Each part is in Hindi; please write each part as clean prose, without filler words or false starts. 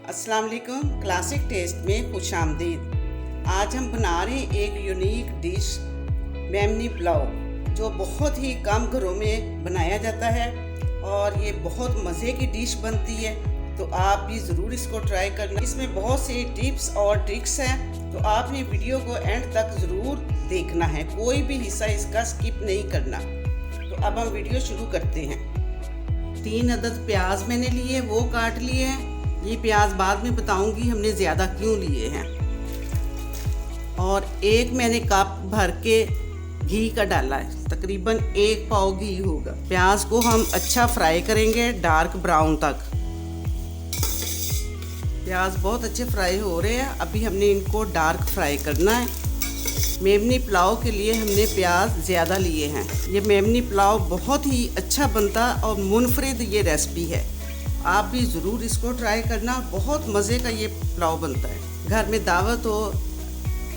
अस्सलाम वालेकुम। क्लासिक टेस्ट में खुशामदीद। आज हम बना रहे हैं एक यूनिक डिश मेमनी पुलाव, जो बहुत ही कम घरों में बनाया जाता है और ये बहुत मज़े की डिश बनती है। तो आप भी ज़रूर इसको ट्राई करना। इसमें बहुत से टिप्स और ट्रिक्स हैं, तो आपने वीडियो को एंड तक ज़रूर देखना है, कोई भी हिस्सा इसका स्किप नहीं करना। तो अब हम वीडियो शुरू करते हैं। 3 अदद प्याज मैंने लिए, वो काट लिए हैं। ये प्याज बाद में बताऊंगी हमने ज़्यादा क्यों लिए हैं। और एक मैंने कप भर के घी का डाला है, तकरीबन 1 पाव घी होगा। प्याज को हम अच्छा फ्राई करेंगे डार्क ब्राउन तक। प्याज बहुत अच्छे फ्राई हो रहे हैं, अभी हमने इनको डार्क फ्राई करना है। मेमनी पुलाव के लिए हमने प्याज ज़्यादा लिए हैं। ये मेमनी पुलाव बहुत ही अच्छा बनता और मुनफरिद ये रेसिपी है। आप भी ज़रूर इसको ट्राई करना, बहुत मज़े का ये पुलाव बनता है। घर में दावत हो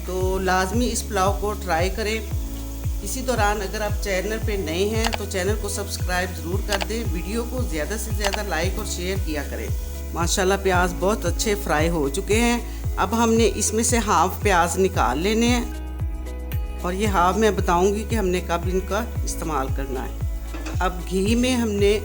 तो लाजमी इस पुलाव को ट्राई करें। इसी दौरान अगर आप चैनल पे नए हैं तो चैनल को सब्सक्राइब ज़रूर कर दें, वीडियो को ज़्यादा से ज़्यादा लाइक और शेयर किया करें। माशाल्लाह प्याज बहुत अच्छे फ्राई हो चुके हैं। अब हमने इसमें से हाफ प्याज निकाल लेने हैं और ये हाफ मैं बताऊंगी कि हमने कब इनका इस्तेमाल करना है। अब घी में हमने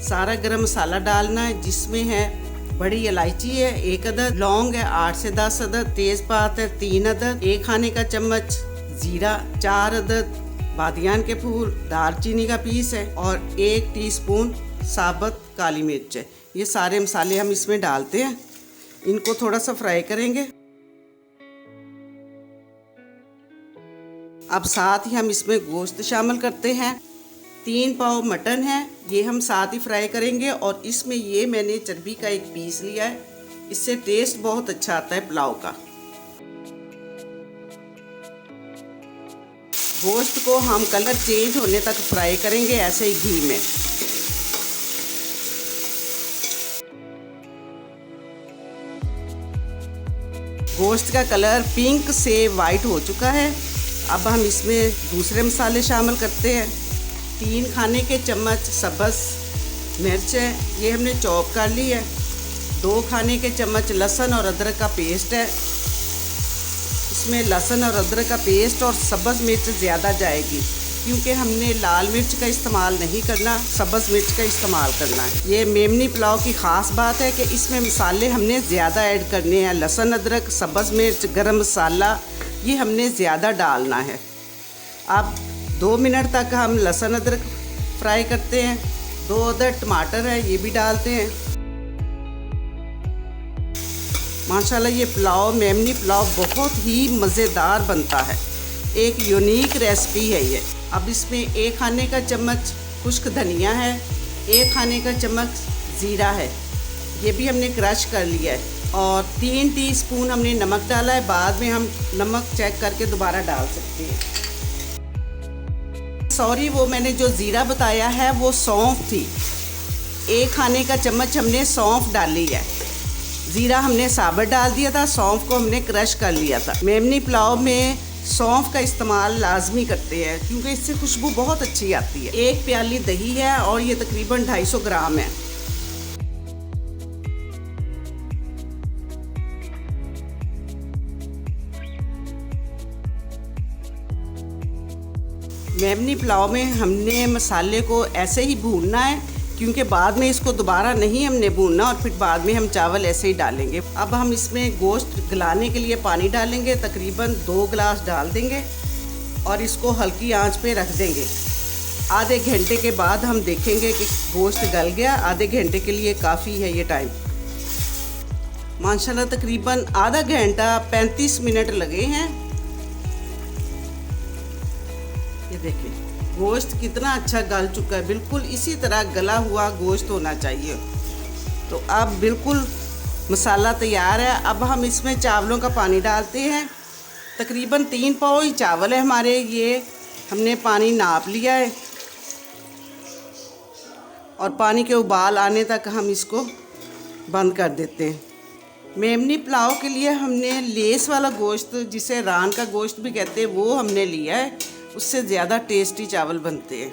सारा गरम मसाला डालना है, जिसमें है बड़ी इलायची है 1 अदद, लौंग है 8 से 10 अदद, तेज़पात है 3 अदद, 1 खाने का चम्मच जीरा, 4 अदद बादियान के फूल, दालचीनी का पीस है और 1 टीस्पून साबुत काली मिर्च है। ये सारे मसाले हम इसमें डालते हैं, इनको थोड़ा सा फ्राई करेंगे। अब साथ ही हम इसमें गोश्त शामिल करते हैं। 3 पाव मटन है, ये हम साथ ही फ्राई करेंगे। और इसमें ये मैंने चर्बी का 1 पीस लिया है, इससे टेस्ट बहुत अच्छा आता है पुलाव का। गोश्त को हम कलर चेंज होने तक फ्राई करेंगे ऐसे ही घी में। गोश्त का कलर पिंक से वाइट हो चुका है। अब हम इसमें दूसरे मसाले शामिल करते हैं। 3 खाने के चम्मच सब्ज़ मिर्च है, ये हमने चॉप कर ली है। 2 खाने के चम्मच लहसुन और अदरक का पेस्ट है। इसमें लहसुन और अदरक का पेस्ट और सब्ज़ मिर्च ज़्यादा जाएगी, क्योंकि हमने लाल मिर्च का इस्तेमाल नहीं करना, सब्ज़ मिर्च का इस्तेमाल करना है। ये मेमनी पुलाव की ख़ास बात है कि इसमें मसाले हमने ज़्यादा ऐड करने हैं। लहसुन अदरक, सब्ज़ मिर्च, गरम मसाला, ये हमने ज़्यादा डालना है। अब 2 मिनट तक हम लहसुन अदरक फ्राई करते हैं। 2 अदद टमाटर है, ये भी डालते हैं। माशाल्लाह ये पुलाव, मेमनी पुलाव बहुत ही मज़ेदार बनता है, एक यूनिक रेसिपी है ये। अब इसमें 1 खाने का चम्मच खुश्क धनिया है, 1 खाने का चम्मच ज़ीरा है, ये भी हमने क्रश कर लिया है। और 3 टीस्पून हमने नमक डाला है, बाद में हम नमक चेक करके दोबारा डाल सकते हैं। सॉरी, वो मैंने जो ज़ीरा बताया है वो सौंफ थी। 1 खाने का चम्मच हमने सौंफ डाली है। ज़ीरा हमने साबुत डाल दिया था, सौंफ को हमने क्रश कर लिया था। मेमनी पुलाव में सौंफ का इस्तेमाल लाजमी करते हैं, क्योंकि इससे खुशबू बहुत अच्छी आती है। 1 प्याली दही है और ये तकरीबन 250 ग्राम है। मेमनी पुलाव में हमने मसाले को ऐसे ही भूनना है, क्योंकि बाद में इसको दोबारा नहीं हमने भूनना और फिर बाद में हम चावल ऐसे ही डालेंगे। अब हम इसमें गोश्त गलाने के लिए पानी डालेंगे, तकरीबन 2 गिलास डाल देंगे और इसको हल्की आंच पे रख देंगे। आधे घंटे के बाद हम देखेंगे कि गोश्त गल गया। आधे घंटे के लिए काफ़ी है ये टाइम। माशाल्लाह तकरीबन आधा घंटा 35 मिनट लगे हैं। ये देखें गोश्त कितना अच्छा गल चुका है, बिल्कुल इसी तरह गला हुआ गोश्त होना चाहिए। तो अब बिल्कुल मसाला तैयार है। अब हम इसमें चावलों का पानी डालते हैं। तकरीबन 3 पाव ही चावल है हमारे, ये हमने पानी नाप लिया है और पानी के उबाल आने तक हम इसको बंद कर देते हैं। मेमनी पुलाव के लिए हमने लेस वाला गोश्त, जिसे रान का गोश्त भी कहते हैं, वो हमने लिया है, उससे ज़्यादा टेस्टी चावल बनते हैं।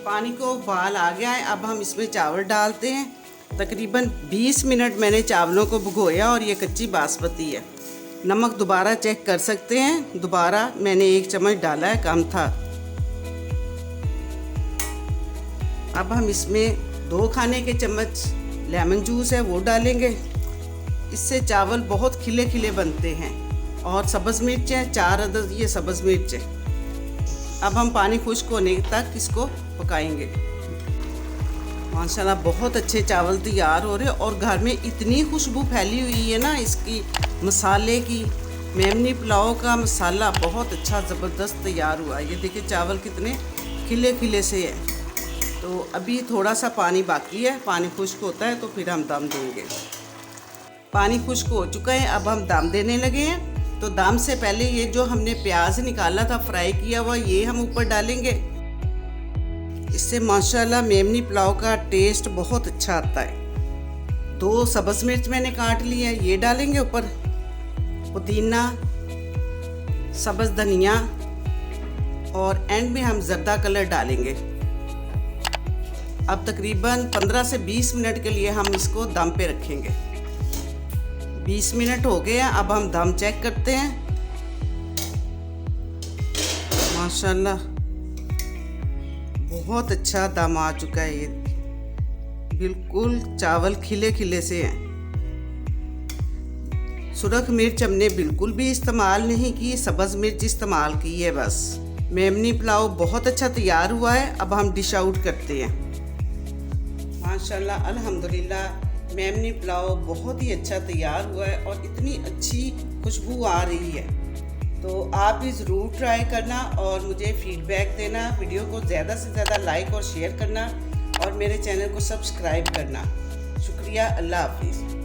पानी को उबाल आ गया है, अब हम इसमें चावल डालते हैं। तकरीबन 20 मिनट मैंने चावलों को भिगोया और ये कच्ची बासमती है। नमक दोबारा चेक कर सकते हैं, दोबारा मैंने 1 चम्मच डाला है, कम था। अब हम इसमें 2 खाने के चम्मच लेमन जूस है वो डालेंगे। इससे चावल बहुत खिले खिले बनते हैं। और सब्ज़ मिर्च है 4 अदद, ये सब्ज़ मिर्च है। अब हम पानी खुश्क होने तक इसको पकाएंगे। माशाल्लाह बहुत अच्छे चावल तैयार हो रहे हैं और घर में इतनी खुशबू फैली हुई है ना इसकी, मसाले की। मेमनी पुलाव का मसाला बहुत अच्छा ज़बरदस्त तैयार हुआ है। ये देखिए चावल कितने खिले खिले से है। तो अभी थोड़ा सा पानी बाकी है, पानी खुश्क होता है तो फिर हम दम देंगे। पानी खुश्क हो चुका है, अब हम दम देने लगे हैं। तो दम से पहले ये जो हमने प्याज निकाला था फ्राई किया हुआ, ये हम ऊपर डालेंगे। इससे माशाल्लाह मेमनी पुलाव का टेस्ट बहुत अच्छा आता है। 2 सब्ज़ मिर्च मैंने काट ली है, ये डालेंगे ऊपर। पुदीना, सब्ज़ धनिया और एंड में हम जर्दा कलर डालेंगे। अब तकरीबन 15 से 20 मिनट के लिए हम इसको दम पे रखेंगे। 20 मिनट हो गए हैं, अब हम दम चेक करते हैं। माशाल्लाह बहुत अच्छा दम आ चुका है। ये बिल्कुल चावल खिले खिले से हैं। सुरख मिर्च हमने बिल्कुल भी इस्तेमाल नहीं की, सब्ज़ मिर्च इस्तेमाल की है बस। मेमनी पुलाव बहुत अच्छा तैयार हुआ है। अब हम डिश आउट करते हैं। माशाल्लाह अल्हम्दुलिल्लाह मेमनी पुलाव बहुत ही अच्छा तैयार हुआ है और इतनी अच्छी खुशबू आ रही है। तो आप भी ज़रूर ट्राई करना और मुझे फीडबैक देना। वीडियो को ज़्यादा से ज़्यादा लाइक और शेयर करना और मेरे चैनल को सब्सक्राइब करना। शुक्रिया, अल्लाह हाफिज़।